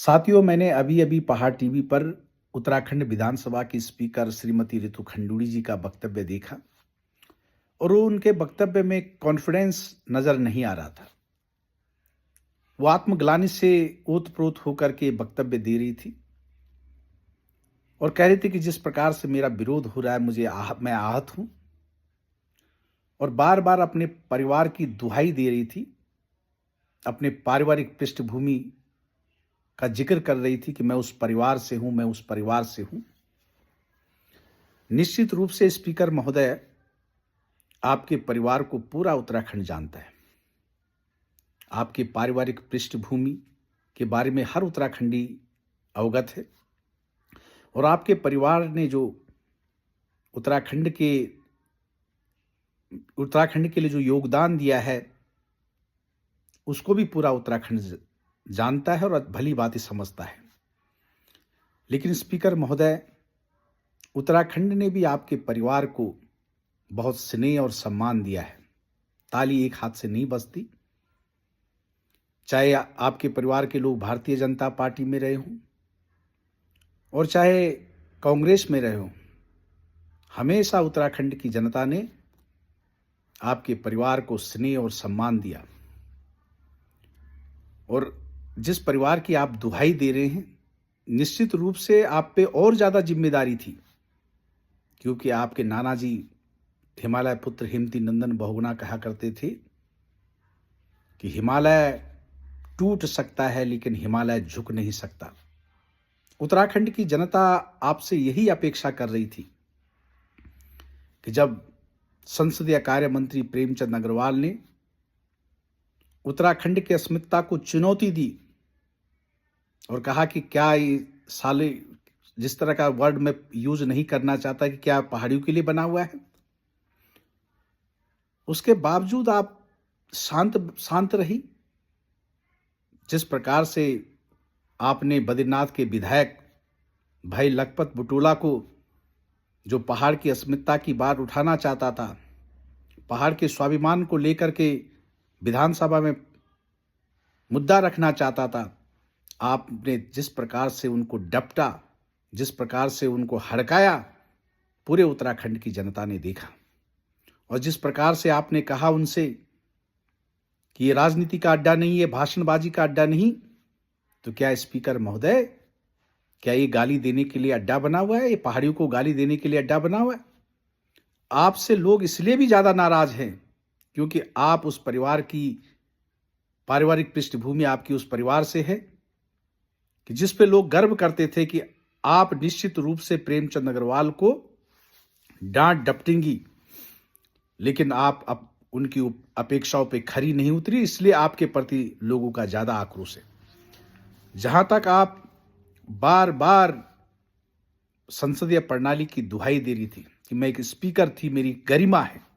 साथियों, मैंने अभी-अभी पहाड़ टीवी पर उत्तराखंड विधानसभा की स्पीकर श्रीमती रितु खंडूड़ी जी का वक्तव्य देखा और वो उनके वक्तव्य में कॉन्फिडेंस नजर नहीं आ रहा था। वो आत्मग्लानि से ओत-प्रोत होकर के वक्तव्य दे रही थी और कह रही थी कि जिस प्रकार से मेरा विरोध हो रहा है, मैं आहत हूं और बार-बार अपने परिवार की दुहाई दे रही थी। अपने पारिवारिक पृष्ठभूमि का जिक्र कर रही थी कि मैं उस परिवार से हूं, मैं उस परिवार से हूं। निश्चित रूप से स्पीकर महोदय, आपके परिवार को पूरा उत्तराखंड जानता है। आपके पारिवारिक पृष्ठभूमि के बारे में हर उत्तराखंडी अवगत है और आपके परिवार ने जो उत्तराखंड के उत्तराखंड के लिए जो योगदान दिया है, उसको भी पूरा उत्तराखंड जानता है और भली भांति समझता है। लेकिन स्पीकर महोदय, उत्तराखंड ने भी आपके परिवार को बहुत स्नेह और सम्मान दिया है। ताली एक हाथ से नहीं बजती। चाहे आपके परिवार के लोग भारतीय जनता पार्टी में रहे हों और चाहे कांग्रेस में रहे हों, हमेशा उत्तराखंड की जनता ने आपके परिवार को स्नेह और सम्मान दिया। और जिस परिवार की आप दुहाई दे रहे हैं, निश्चित रूप से आप पे और ज्यादा जिम्मेदारी थी, क्योंकि आपके नाना जी हिमालय पुत्र हेमती नंदन बहुगुणा कहा करते थे कि हिमालय टूट सकता है लेकिन हिमालय झुक नहीं सकता। उत्तराखंड की जनता आपसे यही अपेक्षा कर रही थी कि जब संसदीय कार्य मंत्री प्रेमचंद अग्रवाल ने उत्तराखंड की अस्मिता को चुनौती दी और कहा कि क्या ये साले, जिस तरह का वर्ड मैं यूज नहीं करना चाहता, कि क्या पहाड़ियों के लिए बना हुआ है, उसके बावजूद आप शांत रही। जिस प्रकार से आपने बद्रीनाथ के विधायक भाई लखपत बुटोला को, जो पहाड़ की अस्मिता की बात उठाना चाहता था, पहाड़ के स्वाभिमान को लेकर के विधानसभा में मुद्दा रखना चाहता था, आपने जिस प्रकार से उनको डपटा, जिस प्रकार से उनको हड़काया, पूरे उत्तराखंड की जनता ने देखा। और जिस प्रकार से आपने कहा उनसे कि ये राजनीति का अड्डा नहीं, ये भाषणबाजी का अड्डा नहीं, तो क्या स्पीकर महोदय, क्या ये गाली देने के लिए अड्डा बना हुआ है? ये पहाड़ियों को गाली देने के लिए अड्डा बना हुआ है? आपसे लोग इसलिए भी ज्यादा नाराज हैं क्योंकि आप उस परिवार की पारिवारिक पृष्ठभूमि आपकी उस परिवार से है कि जिस पे लोग गर्व करते थे कि आप निश्चित रूप से प्रेमचंद अग्रवाल को डांट डपटेंगी, लेकिन आप अब उनकी अपेक्षाओं पे खरी नहीं उतरी, इसलिए आपके प्रति लोगों का ज्यादा आक्रोश है। जहां तक आप बार बार संसदीय प्रणाली की दुहाई दे रही थी कि मैं एक स्पीकर थी, मेरी गरिमा है,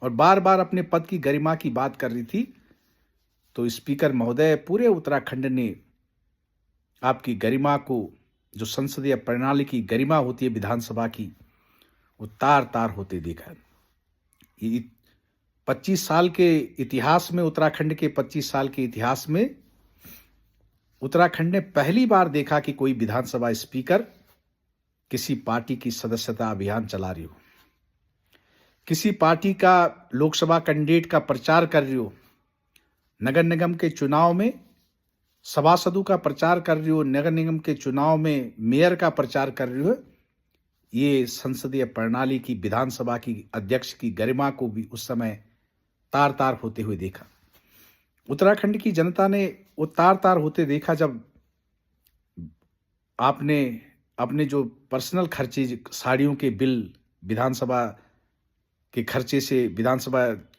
और बार बार अपने पद की गरिमा की बात कर रही थी, तो स्पीकर महोदय, पूरे उत्तराखंड ने आपकी गरिमा को, जो संसदीय प्रणाली की गरिमा होती है विधानसभा की, वो तार तार होते देखा। ये 25 साल के इतिहास में, उत्तराखंड के 25 साल के इतिहास में उत्तराखंड ने पहली बार देखा कि कोई विधानसभा स्पीकर किसी पार्टी की सदस्यता अभियान चला रही हो, किसी पार्टी का लोकसभा कैंडिडेट का प्रचार कर रही हो, नगर निगम के चुनाव में सभासदों का प्रचार कर रही हो, नगर निगम के चुनाव में मेयर का प्रचार कर रही हो। ये संसदीय प्रणाली की, विधानसभा की अध्यक्ष की गरिमा को भी उस समय तार तार होते हुए देखा। उत्तराखंड की जनता ने वो तार तार होते देखा जब आपने अपने जो पर्सनल खर्चे, साड़ियों के बिल, विधानसभा के खर्चे से, विधानसभा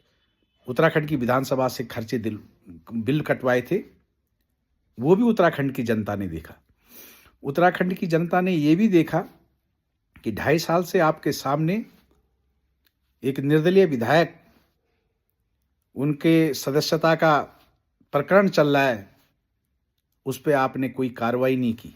उत्तराखंड की विधानसभा से खर्चे बिल कटवाए थे, वो भी उत्तराखंड की जनता ने देखा। उत्तराखंड की जनता ने ये भी देखा कि 2.5 साल से आपके सामने एक निर्दलीय विधायक, उनके सदस्यता का प्रकरण चल रहा है, उस पर आपने कोई कार्रवाई नहीं की।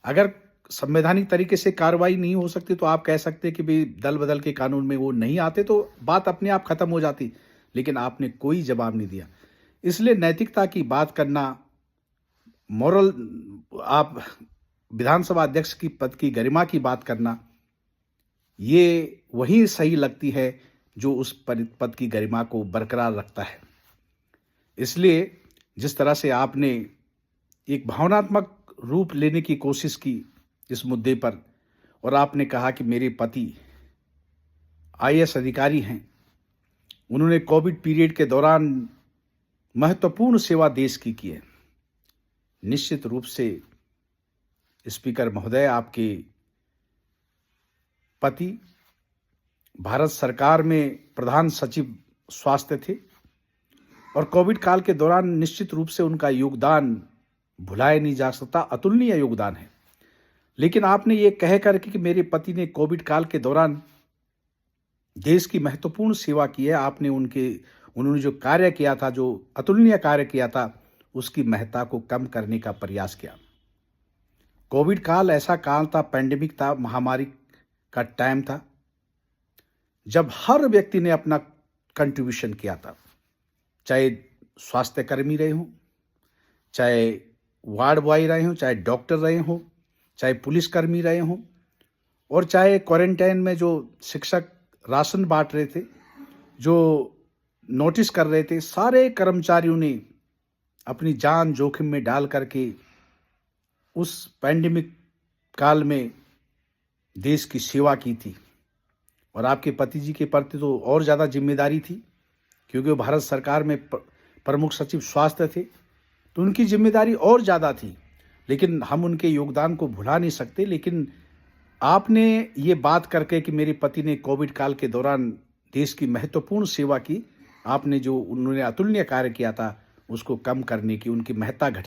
अगर संवैधानिक तरीके से कार्रवाई नहीं हो सकती तो आप कह सकते कि भाई दल बदल के कानून में वो नहीं आते, तो बात अपने आप खत्म हो जाती, लेकिन आपने कोई जवाब नहीं दिया। इसलिए नैतिकता की बात करना मॉरल, आप विधानसभा अध्यक्ष की पद की गरिमा की बात करना, ये वही सही लगती है जो उस पद की गरिमा को बरकरार रखता है। इसलिए जिस तरह से आपने एक भावनात्मक रूप लेने की कोशिश की इस मुद्दे पर, और आपने कहा कि मेरे पति आईएएस अधिकारी हैं, उन्होंने कोविड पीरियड के दौरान महत्वपूर्ण सेवा देश की है। निश्चित रूप से स्पीकर महोदय, आपके पति भारत सरकार में प्रधान सचिव स्वास्थ्य थे और कोविड काल के दौरान निश्चित रूप से उनका योगदान भुलाया नहीं जा सकता, अतुलनीय योगदान है। लेकिन आपने ये कह कर कि मेरे पति ने कोविड काल के दौरान देश की महत्वपूर्ण सेवा की है, उन्होंने जो कार्य किया था, जो अतुलनीय कार्य किया था, उसकी महत्ता को कम करने का प्रयास किया। कोविड काल ऐसा काल था, पैंडेमिक था, महामारी का टाइम था, जब हर व्यक्ति ने अपना कंट्रीब्यूशन किया था, चाहे स्वास्थ्य कर्मी रहे हों, चाहे वार्ड बॉय रहे हों, चाहे डॉक्टर रहे हों, चाहे पुलिसकर्मी रहे हों, और चाहे क्वारंटाइन में जो शिक्षक राशन बांट रहे थे, जो नोटिस कर रहे थे, सारे कर्मचारियों ने अपनी जान जोखिम में डाल करके उस पैंडेमिक काल में देश की सेवा की थी। और आपके पति जी के प्रति तो और ज़्यादा जिम्मेदारी थी, क्योंकि वो भारत सरकार में प्रमुख सचिव स्वास्थ्य थे, तो उनकी जिम्मेदारी और ज़्यादा थी। लेकिन हम उनके योगदान को भुला नहीं सकते। लेकिन आपने ये बात करके कि मेरे पति ने कोविड काल के दौरान देश की महत्वपूर्ण सेवा की, आपने जो उन्होंने अतुलनीय कार्य किया था, उसको कम करने की, उनकी महत्ता घटाने